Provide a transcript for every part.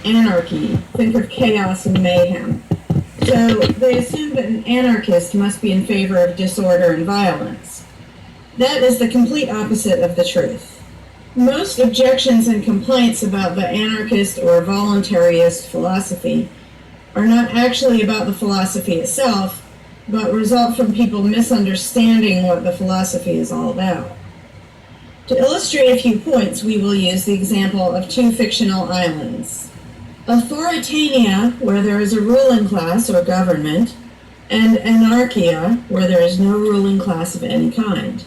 Anarchy, think of chaos and mayhem. So they assume that an anarchist must be in favor of disorder and violence. That is the complete opposite of the truth. Most objections and complaints about the anarchist or voluntarist philosophy are not actually about the philosophy itself, but result from people misunderstanding what the philosophy is all about. To illustrate a few points, we will use the example of two fictional islands. Authoritania, where there is a ruling class or government, and Anarchia, where there is no ruling class of any kind.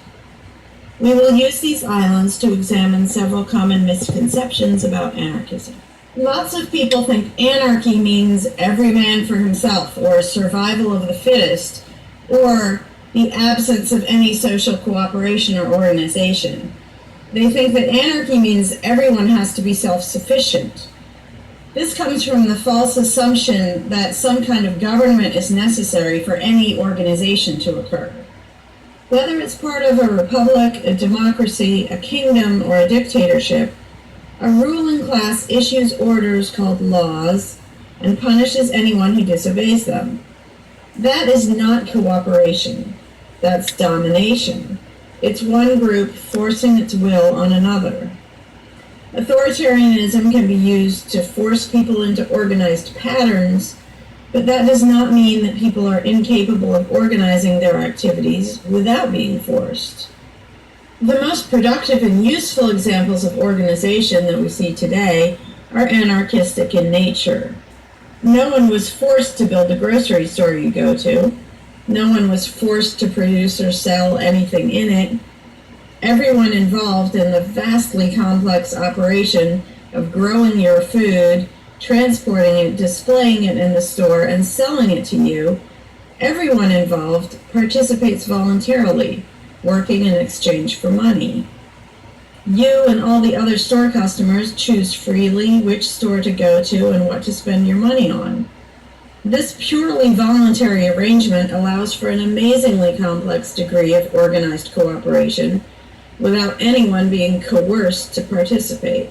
We will use these islands to examine several common misconceptions about anarchism. Lots of people think anarchy means every man for himself, or survival of the fittest, or the absence of any social cooperation or organization. They think that anarchy means everyone has to be self-sufficient. This comes from the false assumption that some kind of government is necessary for any organization to occur. Whether it's part of a republic, a democracy, a kingdom, or a dictatorship, a ruling class issues orders called laws and punishes anyone who disobeys them. That is not cooperation. That's domination. It's one group forcing its will on another. Authoritarianism can be used to force people into organized patterns, but that does not mean that people are incapable of organizing their activities without being forced. The most productive and useful examples of organization that we see today are anarchistic in nature. No one was forced to build the grocery store you go to. No one was forced to produce or sell anything in it. Everyone involved in the vastly complex operation of growing your food, transporting it, displaying it in the store, and selling it to you, everyone involved participates voluntarily, working in exchange for money. You and all the other store customers choose freely which store to go to and what to spend your money on. This purely voluntary arrangement allows for an amazingly complex degree of organized cooperation without anyone being coerced to participate.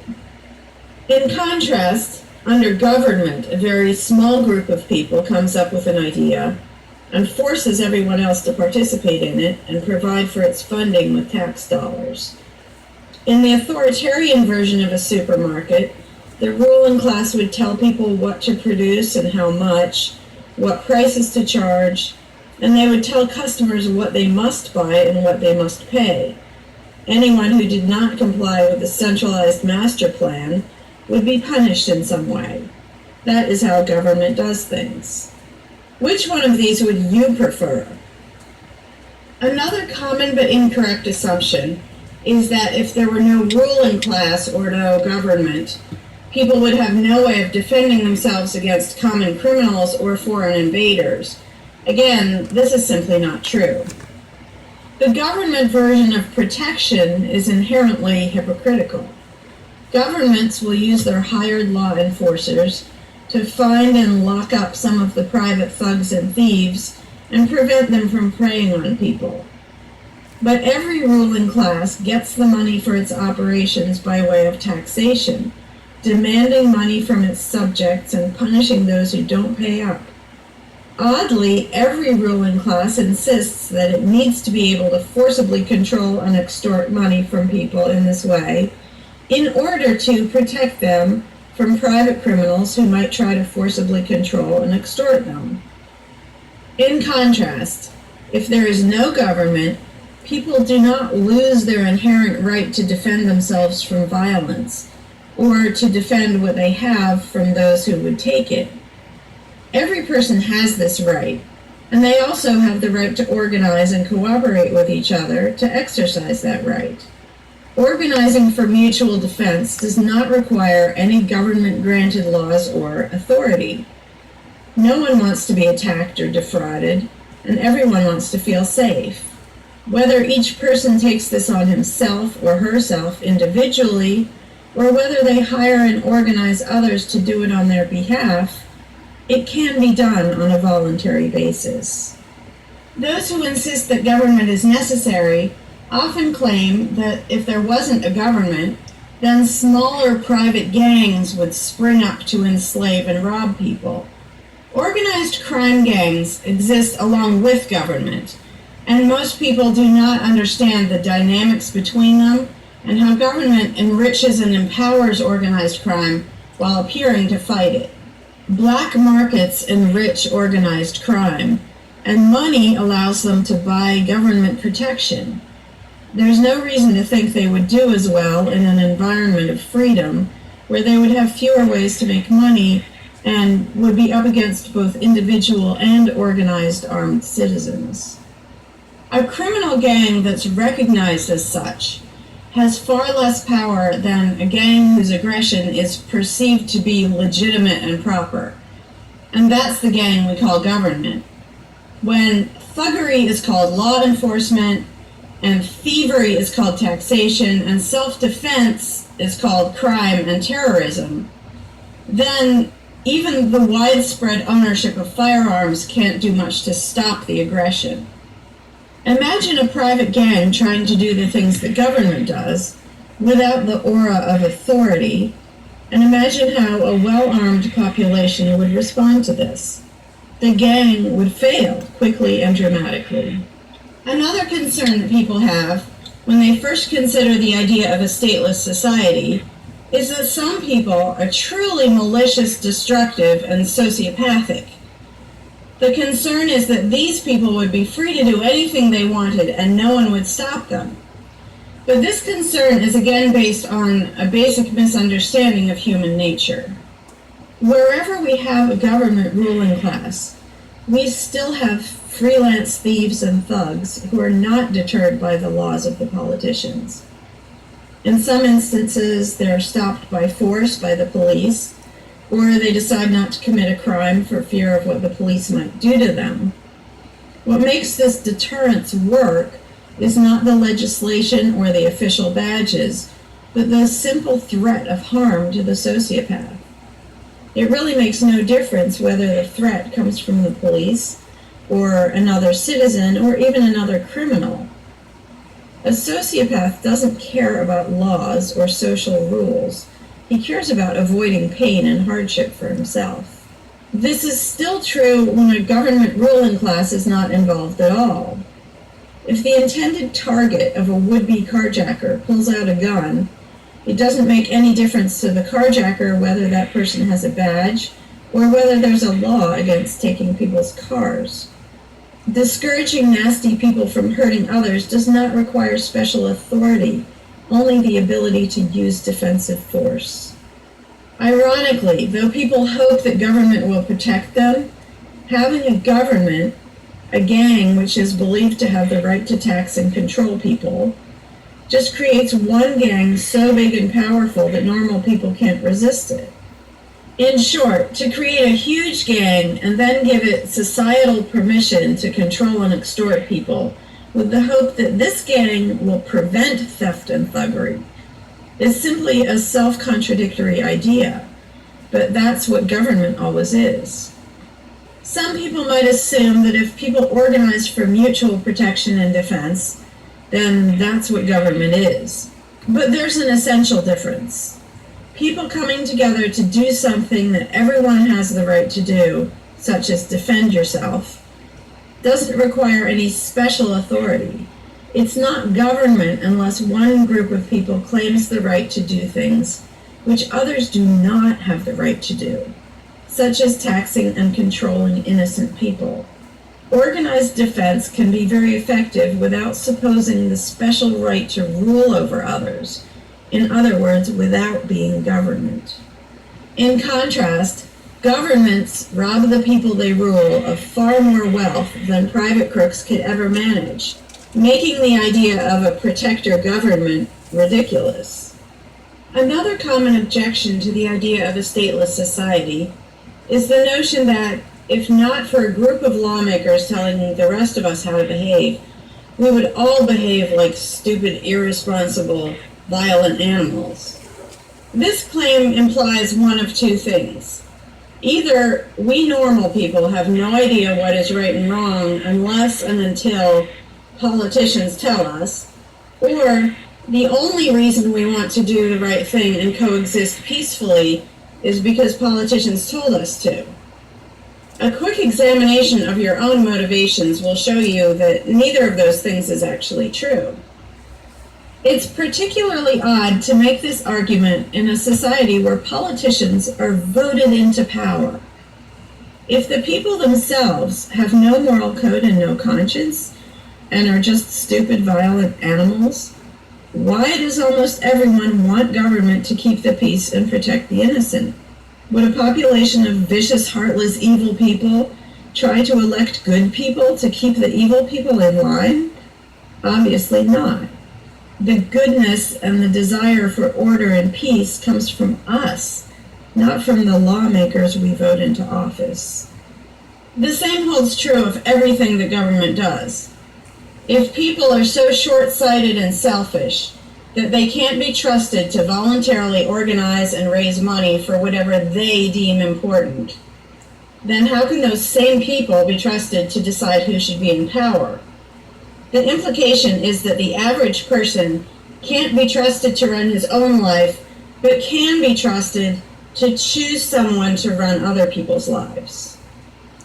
In contrast, under government, a very small group of people comes up with an idea and forces everyone else to participate in it and provide for its funding with tax dollars. In the authoritarian version of a supermarket, the ruling class would tell people what to produce and how much, what prices to charge, and they would tell customers what they must buy and what they must pay. Anyone who did not comply with the centralized master plan would be punished in some way. That is how government does things. Which one of these would you prefer? Another common but incorrect assumption is that if there were no ruling class or no government, people would have no way of defending themselves against common criminals or foreign invaders. Again, this is simply not true. The government version of protection is inherently hypocritical. Governments will use their hired law enforcers to find and lock up some of the private thugs and thieves and prevent them from preying on people. But every ruling class gets the money for its operations by way of taxation, demanding money from its subjects and punishing those who don't pay up. Oddly, every ruling class insists that it needs to be able to forcibly control and extort money from people in this way in order to protect them from private criminals who might try to forcibly control and extort them. In contrast, if there is no government, people do not lose their inherent right to defend themselves from violence or to defend what they have from those who would take it. Every person has this right, and they also have the right to organize and cooperate with each other to exercise that right. Organizing for mutual defense does not require any government-granted laws or authority. No one wants to be attacked or defrauded, and everyone wants to feel safe. Whether each person takes this on himself or herself individually, or whether they hire and organize others to do it on their behalf, it can be done on a voluntary basis. Those who insist that government is necessary often claim that if there wasn't a government, then smaller private gangs would spring up to enslave and rob people. Organized crime gangs exist along with government, and most people do not understand the dynamics between them and how government enriches and empowers organized crime while appearing to fight it. Black markets enrich organized crime, and money allows them to buy government protection. There's no reason to think they would do as well in an environment of freedom, where they would have fewer ways to make money and would be up against both individual and organized armed citizens. A criminal gang that's recognized as such has far less power than a gang whose aggression is perceived to be legitimate and proper. And that's the gang we call government. When thuggery is called law enforcement, and thievery is called taxation, and self-defense is called crime and terrorism, then even the widespread ownership of firearms can't do much to stop the aggression. Imagine a private gang trying to do the things that government does without the aura of authority, and imagine how a well-armed population would respond to this. The gang would fail quickly and dramatically. Another concern that people have when they first consider the idea of a stateless society is that some people are truly malicious, destructive, and sociopathic. The concern is that these people would be free to do anything they wanted and no one would stop them. But this concern is again based on a basic misunderstanding of human nature. Wherever we have a government ruling class, we still have freelance thieves and thugs who are not deterred by the laws of the politicians. In some instances, they're stopped by force by the police, or they decide not to commit a crime for fear of what the police might do to them. What makes this deterrence work is not the legislation or the official badges, but the simple threat of harm to the sociopath. It really makes no difference whether the threat comes from the police, or another citizen, or even another criminal. A sociopath doesn't care about laws or social rules. He cares about avoiding pain and hardship for himself. This is still true when a government ruling class is not involved at all. If the intended target of a would-be carjacker pulls out a gun, it doesn't make any difference to the carjacker whether that person has a badge or whether there's a law against taking people's cars. Discouraging nasty people from hurting others does not require special authority, only the ability to use defensive force. Ironically, though people hope that government will protect them, having a government, a gang which is believed to have the right to tax and control people, just creates one gang so big and powerful that normal people can't resist it. In short, to create a huge gang and then give it societal permission to control and extort people with the hope that this gang will prevent theft and thuggery is simply a self-contradictory idea, but that's what government always is. Some people might assume that if people organize for mutual protection and defense, then that's what government is. But there's an essential difference. People coming together to do something that everyone has the right to do, such as defend yourself, doesn't require any special authority. It's not government unless one group of people claims the right to do things which others do not have the right to do, such as taxing and controlling innocent people. Organized defense can be very effective without supposing the special right to rule over others. In other words, without being government. In contrast, governments rob the people they rule of far more wealth than private crooks could ever manage, making the idea of a protector government ridiculous. Another common objection to the idea of a stateless society is the notion that if not for a group of lawmakers telling the rest of us how to behave, we would all behave like stupid, irresponsible, violent animals. This claim implies one of two things. Either we normal people have no idea what is right and wrong unless and until politicians tell us, or The only reason we want to do the right thing and coexist peacefully is because politicians told us to. A quick examination of your own motivations will show you that neither of those things is actually true. It's particularly odd to make this argument in a society where politicians are voted into power. If the people themselves have no moral code and no conscience, and are just stupid, violent animals, why does almost everyone want government to keep the peace and protect the innocent? Would a population of vicious, heartless, evil people try to elect good people to keep the evil people in line? Obviously not. The goodness and the desire for order and peace comes from us, not from the lawmakers we vote into office. The same holds true of everything the government does. If people are so short-sighted and selfish that they can't be trusted to voluntarily organize and raise money for whatever they deem important, then how can those same people be trusted to decide who should be in power? The implication is that the average person can't be trusted to run his own life, but can be trusted to choose someone to run other people's lives.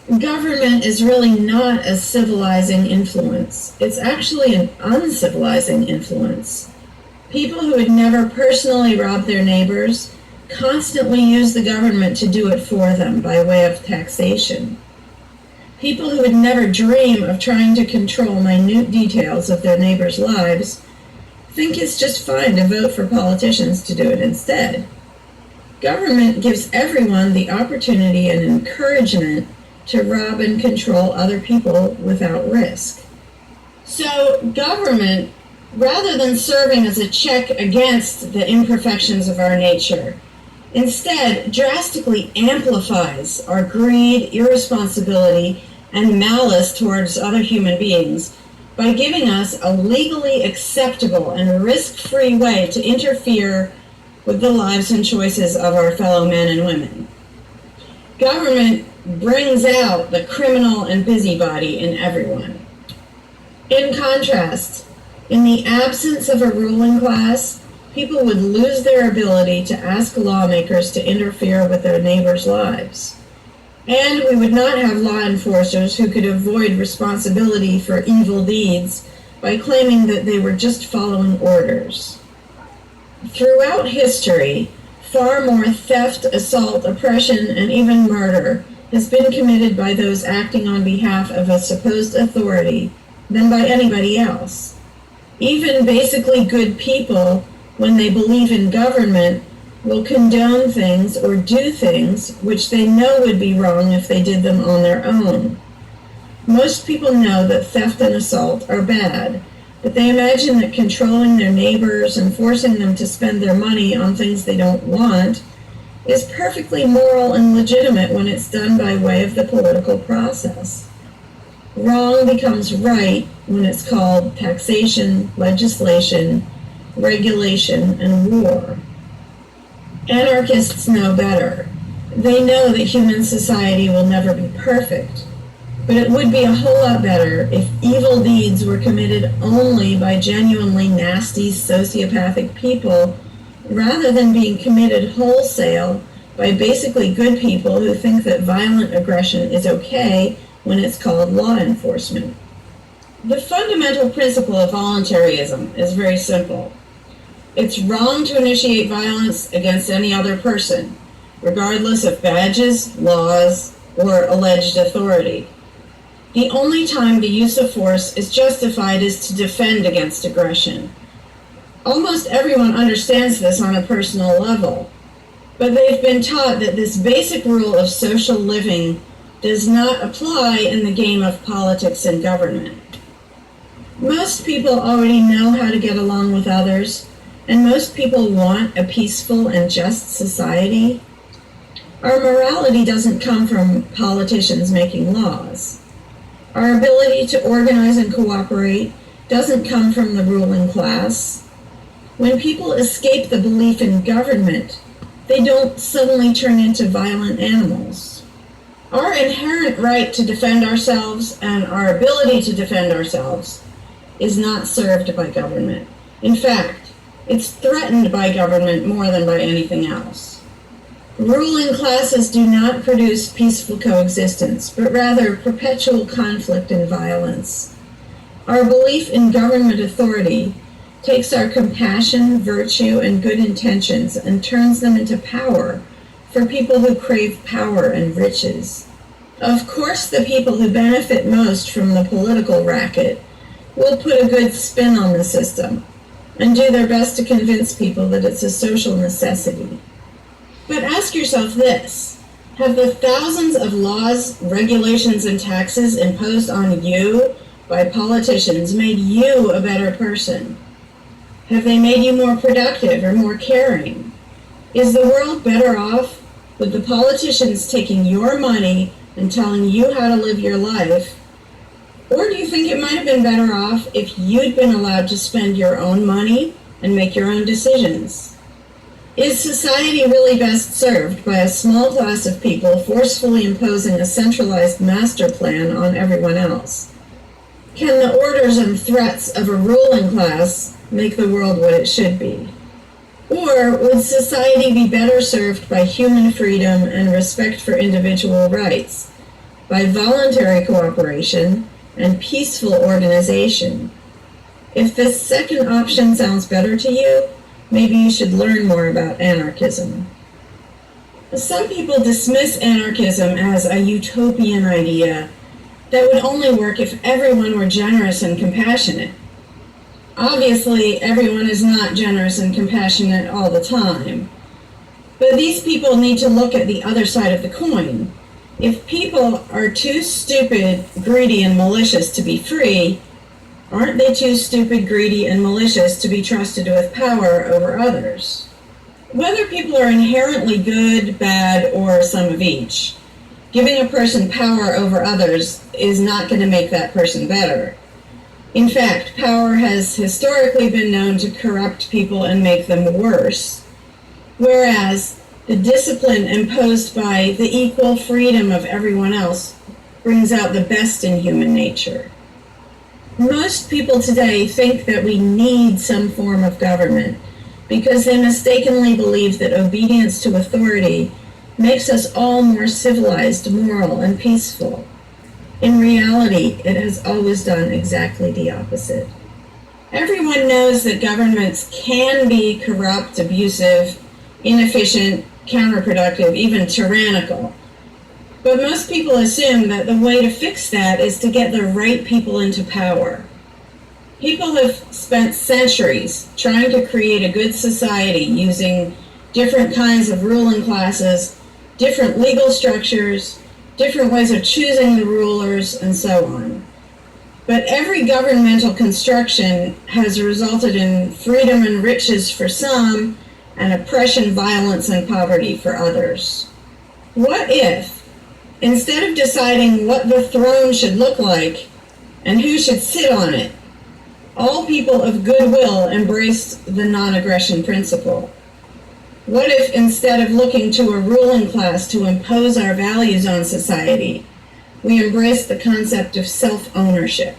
Government is really not a civilizing influence. It's actually an uncivilizing influence. People who would never personally rob their neighbors constantly use the government to do it for them by way of taxation. People who would never dream of trying to control minute details of their neighbors' lives think it's just fine to vote for politicians to do it instead. Government gives everyone the opportunity and encouragement to rob and control other people without risk. So government, rather than serving as a check against the imperfections of our nature, instead drastically amplifies our greed, irresponsibility, and malice towards other human beings by giving us a legally acceptable and risk-free way to interfere with the lives and choices of our fellow men and women. Government brings out the criminal and busybody in everyone. In contrast, in the absence of a ruling class, people would lose their ability to ask lawmakers to interfere with their neighbors' lives. And we would not have law enforcers who could avoid responsibility for evil deeds by claiming that they were just following orders. Throughout history, far more theft, assault, oppression, and even murder has been committed by those acting on behalf of a supposed authority than by anybody else. Even basically good people, when they believe in government, will condone things or do things which they know would be wrong if they did them on their own. Most people know that theft and assault are bad, but they imagine that controlling their neighbors and forcing them to spend their money on things they don't want is perfectly moral and legitimate when it's done by way of the political process. Wrong becomes right when it's called taxation, legislation, regulation, and war. Anarchists know better. They know that human society will never be perfect, but it would be a whole lot better if evil deeds were committed only by genuinely nasty, sociopathic people rather than being committed wholesale by basically good people who think that violent aggression is okay when it's called law enforcement. The fundamental principle of voluntarism is very simple. It's wrong to initiate violence against any other person, regardless of badges, laws, or alleged authority. The only time the use of force is justified is to defend against aggression. Almost everyone understands this on a personal level, but they've been taught that this basic rule of social living does not apply in the game of politics and government. Most people already know how to get along with others, and most people want a peaceful and just society. Our morality doesn't come from politicians making laws. Our ability to organize and cooperate doesn't come from the ruling class. When people escape the belief in government, they don't suddenly turn into violent animals. Our inherent right to defend ourselves and our ability to defend ourselves is not served by government. In fact, It's threatened by government more than by anything else. Ruling classes do not produce peaceful coexistence, but rather perpetual conflict and violence. Our belief in government authority takes our compassion, virtue, and good intentions and turns them into power for people who crave power and riches. Of course, the people who benefit most from the political racket will put a good spin on the system and do their best to convince people that it's a social necessity. But ask yourself this: have the thousands of laws, regulations, and taxes imposed on you by politicians made you a better person? Have they made you more productive or more caring? Is the world better off with the politicians taking your money and telling you how to live your life? Or do you think it might have been better off if you'd been allowed to spend your own money and make your own decisions? Is society really best served by a small class of people forcefully imposing a centralized master plan on everyone else? Can the orders and threats of a ruling class make the world what it should be? Or would society be better served by human freedom and respect for individual rights, by voluntary cooperation and peaceful organization? If this second option sounds better to you, maybe you should learn more about anarchism. Some people dismiss anarchism as a utopian idea that would only work if everyone were generous and compassionate. Obviously, everyone is not generous and compassionate all the time. But these people need to look at the other side of the coin. If people are too stupid, greedy, and malicious to be free, aren't they too stupid, greedy, and malicious to be trusted with power over others? Whether people are inherently good, bad, or some of each, giving a person power over others is not going to make that person better. In fact, power has historically been known to corrupt people and make them worse, whereas the discipline imposed by the equal freedom of everyone else brings out the best in human nature. Most people today think that we need some form of government because they mistakenly believe that obedience to authority makes us all more civilized, moral, and peaceful. In reality, it has always done exactly the opposite. Everyone knows that governments can be corrupt, abusive, inefficient, counterproductive, even tyrannical. But most people assume that the way to fix that is to get the right people into power. People have spent centuries trying to create a good society using different kinds of ruling classes, different legal structures, different ways of choosing the rulers, and so on. But every governmental construction has resulted in freedom and riches for some, and oppression, violence, and poverty for others. What if, instead of deciding what the throne should look like and who should sit on it, all people of goodwill embraced the non-aggression principle? What if, instead of looking to a ruling class to impose our values on society, we embraced the concept of self-ownership?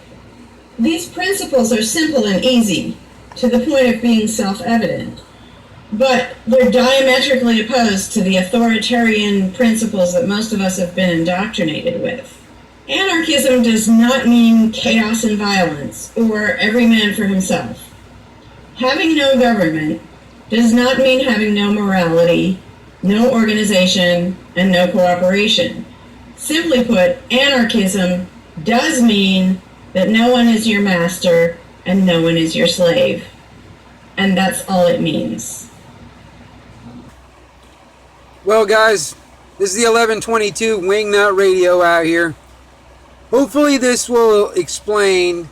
These principles are simple and easy, to the point of being self-evident, but they're diametrically opposed to the authoritarian principles that most of us have been indoctrinated with. Anarchism does not mean chaos and violence, or every man for himself. Having no government does not mean having no morality, no organization, and no cooperation. Simply put, anarchism does mean that no one is your master and no one is your slave. And that's all it means. Well, guys, this is the 1122 Wingnut Radio out here. Hopefully this will explain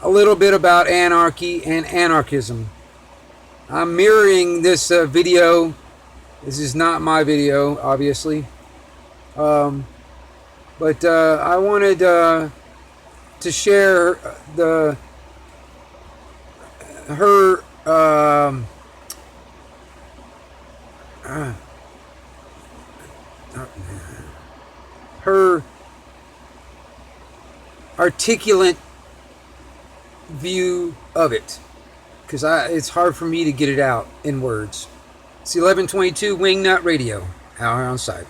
a little bit about anarchy and anarchism. I'm mirroring this video. This is not my video, obviously. But I wanted to share her articulate view of it, because it's hard for me to get it out in words. It's the 1122 Wingnut Radio. Hour on side.